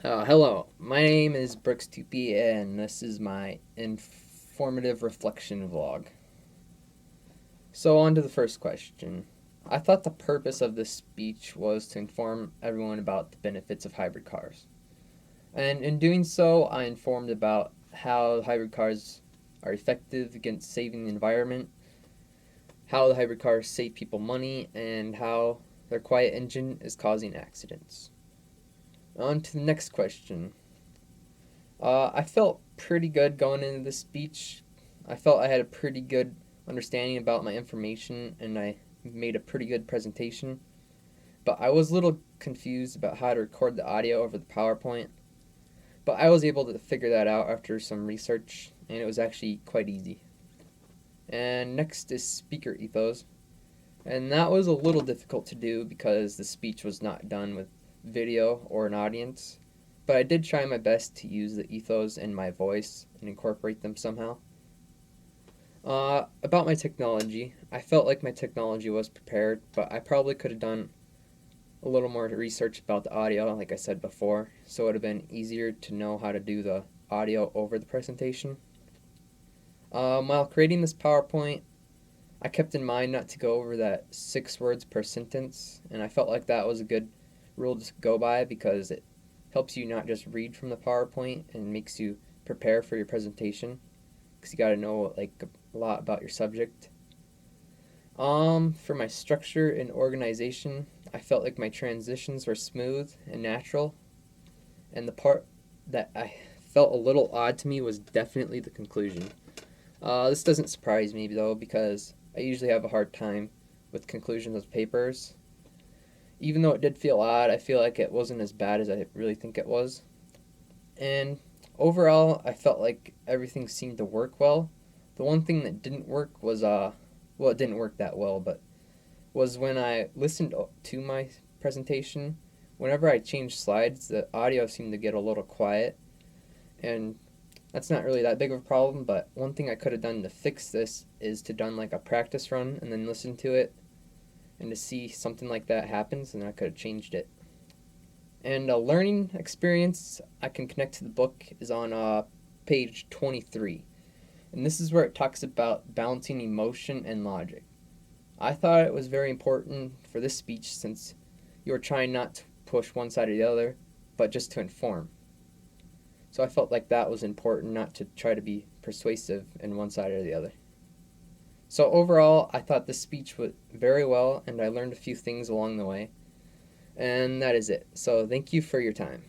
Hello, my name is Brooks Tupy, and this is my informative reflection vlog. So, on to the first question. I thought the purpose of this speech was to inform everyone about the benefits of hybrid cars. And in doing so, I informed about how hybrid cars are effective against saving the environment, how the hybrid cars save people money, and how their quiet engine is causing accidents. On to the next question. I felt pretty good going into this speech. I felt I had a pretty good understanding about my information and I made a pretty good presentation. But I was a little confused about how to record the audio over the PowerPoint. But I was able to figure that out after some research and it was actually quite easy. And next is speaker ethos. And that was a little difficult to do because the speech was not done with video or an audience. But I did try my best to use the ethos in my voice and incorporate them somehow. About my technology, I felt like my technology was prepared, but I probably could have done a little more research about the audio, like I said before, so it would have been easier to know how to do the audio over the presentation. While creating this PowerPoint, I kept in mind not to go over that 6 words per sentence, and I felt like that was a good rule to go by because it helps you not just read from the PowerPoint and makes you prepare for your presentation because you got to know like a lot about your subject. For my structure and organization, I felt like my transitions were smooth and natural, and the part that I felt a little odd to me was definitely the conclusion. This doesn't surprise me though because I usually have a hard time with conclusions of papers. Even though it did feel odd, I feel like it wasn't as bad as I really think it was. And overall, I felt like everything seemed to work well. The one thing that didn't work was, well, it didn't work that well, but was when I listened to my presentation, whenever I changed slides, the audio seemed to get a little quiet. And that's not really that big of a problem, but one thing I could have done to fix this is to done like a practice run and then listen to it and to see something like that happens, and I could have changed it. And a learning experience I can connect to the book is on page 23. And this is where it talks about balancing emotion and logic. I thought it was very important for this speech since you are trying not to push one side or the other, but just to inform. So I felt like that was important, not to try to be persuasive in one side or the other. So overall, I thought this speech went very well, and I learned a few things along the way. And that is it. So thank you for your time.